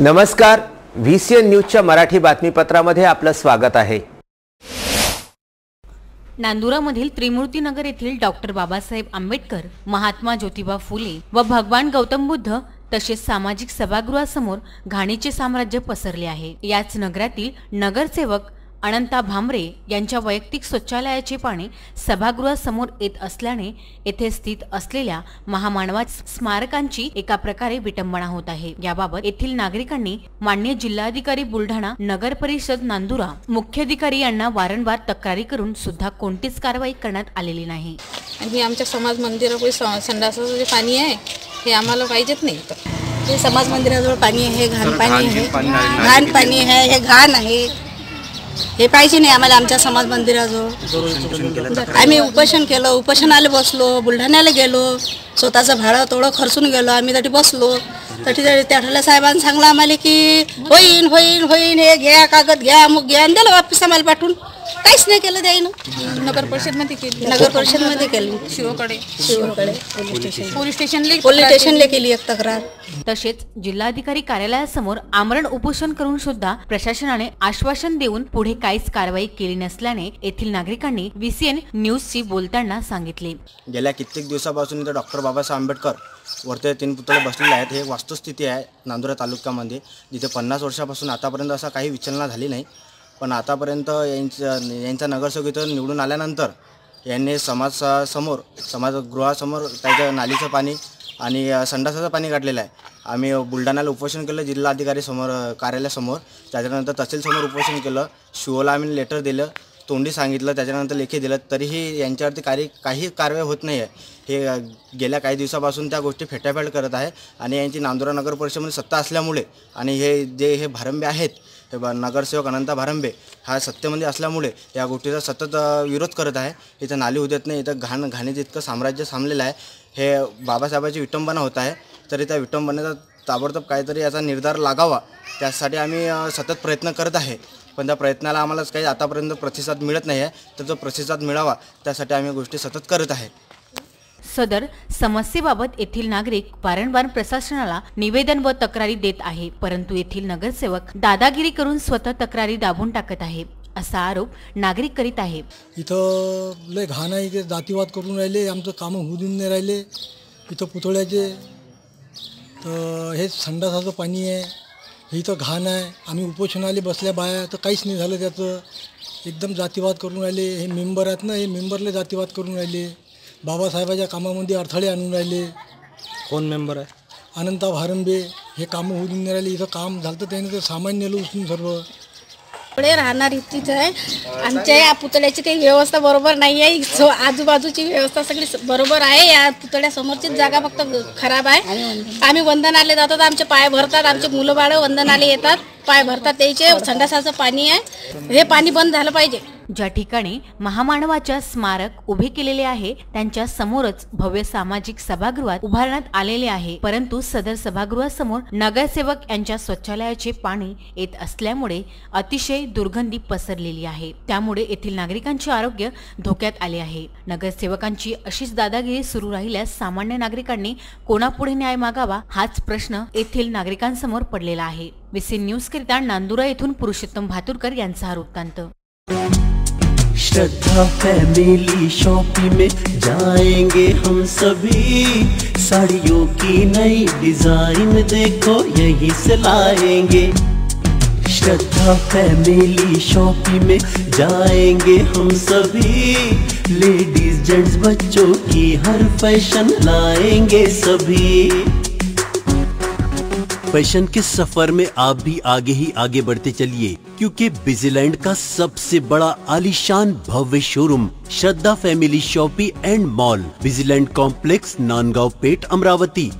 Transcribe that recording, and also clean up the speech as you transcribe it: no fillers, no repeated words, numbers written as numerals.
नमस्कार, VCN न्यूजच्या मराठी बातमीपत्रामध्ये आपलं स्वागत आहे। नांदुरामधील त्रिमूर्ती नगर येथील डॉक्टर बाबासाहेब आंबेडकर, महात्मा ज्योतिबा फुले व भगवान गौतम बुद्ध तसेच सामाजिक सभागृहासमोर घाणीचे साम्राज्य पसरले आहे। याच नगरातील नगरसेवक अनंता भामरे यांच्या वैयक्तिक शौचालयाचे पाणी सभागृहासमोर येत असल्याने येथे स्थित असलेल्या महामानवा स्मारकांची एका प्रकारे विटंबना होत आहे। याबाबत येथील नागरिकांनी माननीय जिल्हाधिकारी बुलढाणा, नगर परिषद नांदुरा, मुख्याधिकारी यांना वारंवार तक्रारी करून सुद्धा कोणतीच कारवाई करण्यात आलेली नाही। आणि आमच्या समाज मंदिरापाशी संडासाचं जे पाणी आहे हे आम्हाला पाहिजेत नाही। हे समाज मंदिराजवळ पाणी आहे, घाण पाणी आहे, घाण पाणी आहे, हे घाण आहे, हे पाहिजे नाही आम्हाला आमच्या समाज मंदिराजवळ। आम्ही उपोषण केलं, उपोषणाला बसलो, बुलढाण्याला गेलो, स्वतःचं भाडं थोडं खर्चून गेलो, आम्ही तरी बसलो। तरी त्या साहेबांनी सांगलं आम्हाला की होईन होईन होईन, हे घ्या कागद घ्या, मग घ्या, आणि दिलं वापस आम्हाला पाठवून। काहीच नाही केलं त्याईनं। नगर परिषदमध्ये केली, नगर परिषदमध्ये केली, शिवकडे पोलीस स्टेशनला केली एक तक्रार। तसेच जिल्हाधिकारी कार्यालयासमोर आमरण उपोषण करून सुद्धा प्रशासनाने आश्वासन देऊन पुढे काहीच कारवाई केली नसल्याने येथील नागरिकांनी VCN न्यूजशी बोलताना सांगितले। गेल्या कित्येक दिवसापासून इथे डॉक्टर बाबासाहेब आंबेडकर वरती 3 पुतळे बसलेले आहेत। हे वास्तुस्थिती आहे नांदुरा तालुक्यामध्ये, जिथे 50 वर्षापासून आतापर्यंत असा काही विचलना झाली नाही। पण आतापर्यंत यांचा नगरसेवक इथं निवडून आल्यानंतर यांनी समाजगृहासमोर त्याच्या नालीचं पाणी आणि संडासाचं पाणी काढलेलं आहे। आम्ही बुलढाण्याला उपोषण केलं, जिल्हाधिकारी समोर कार्यालयासमोर, त्याच्यानंतर तहसीलसमोर उपोषण केलं, शिवला आम्ही लेटर दिलं, तोंडी सांगितलं, त्याच्यानंतर लेखी दिलं, तरीही यांच्यावरती काही कारवाई होत नाही आहे। हे गेल्या काही दिवसापासून त्या गोष्टी फेटाफेट करत आहे आणि यांची नांदुरा नगर परिषदेमध्ये सत्ता असल्यामुळे आणि हे भारंबे आहेत, हे नगरसेवक अनंता भारंबे हा सत्तेमध्ये असल्यामुळे या गोष्टीचा सतत विरोध करत आहे। इथं नाली होत नाही, इथं घाणीचं इतकं साम्राज्य सामलेलं आहे। हे बाबासाहेबांची विटंबना होत आहे, तरी त्या विटंबनेचा ताबडतोब काहीतरी याचा निर्धार लागावा, त्यासाठी आम्ही सतत प्रयत्न करत आहे। पण त्या प्रयत्नाला आम्हाला काही आतापर्यंत प्रतिसाद मिळत नाही आहे, तर तो प्रतिसाद मिळावा त्यासाठी आम्ही गोष्टी सतत करत आहे। सदर समस्येबाबत येथील नागरिक वारंवार प्रशासनाला निवेदन व तक्रारी देत आहे, परंतु येथील नगरसेवक दादागिरी करून स्वतः तक्रारी दाबून टाकत आहे, असा आरोप नागरिक करीत आहे। इथं लय घाण आहे, इथे जातीवाद करून राहिले, आमचं कामं होऊ देऊन नाही राहिले। इथं पुतळ्याचे तर हे संडासाचं पाणी आहे, हे इथं घाण आहे। आम्ही उपोषणाला बसल्या बाया तर काहीच नाही झालं त्याचं, एकदम जातीवाद करून राहिले। हे मेंबर आहेत ना, हे मेंबरले जातीवाद करून राहिले, बाबासाहेबाच्या कामामध्ये अडथळे आणून राहिले। कोण मेंबर आहे? अनंता भारंबे। हे कामं होऊ देऊन नाही राहिले, इथं काम झालं तर त्याने तर सामान्य नेलं उचलून सर्व। पुढे राहणार इथेच आहे, आमच्या या पुतळ्याची काही व्यवस्था बरोबर नाही आहे, आजूबाजूची व्यवस्था सगळी बरोबर आहे। या पुतळ्यासमोरचीच जागा फक्त खराब आहे। आम्ही वंदनाले जातात, आमचे पाय भरतात, आमचे मुलं बाळं वंदनाले येतात, पाय भरतात, त्याचे संडासाचं पाणी आहे, हे पाणी बंद झालं पाहिजे। ज्या ठिकाणी महामानवाच्या स्मारक उभे केलेले आहे त्यांच्या समोरच भव्य सामाजिक सभागृहात उभारण्यात आलेले आहे, परंतु सदर सभागृहासमोर नगरसेवक यांच्या शौचालयाचे पाणी येत असल्यामुळे अतिशय दुर्गंधी पसरलेली आहे। त्यामुळे येथील नागरिकांचे आरोग्य धोक्यात आले आहे। नगरसेवकांची अशीच दादागिरी सुरू राहिल्यास सामान्य नागरिकांनी कोणापुढे न्याय मागावा हाच प्रश्न येथील नागरिकांसमोर पडलेला आहे। VCN न्यूज करिता नांदुरा येथून पुरुषोत्तम भातुरकर यांचा हा वृत्तांत। श्रद्धा फैमिली शॉपिंग में जाएंगे हम सभी, साड़ियों की नई डिजाइन देखो यहीं से लाएंगे। श्रद्धा फैमिली शॉपिंग में जाएंगे हम सभी, लेडीज जेंट्स बच्चों की हर फैशन लाएंगे सभी। फैशन के सफर में आप भी आगे ही आगे बढ़ते चलिए, क्योंकि बिजीलैंड का सबसे बड़ा आलीशान भव्य showroom Shraddha family shopping and mall, Busyland complex, Nandgaon Peth, Amravati.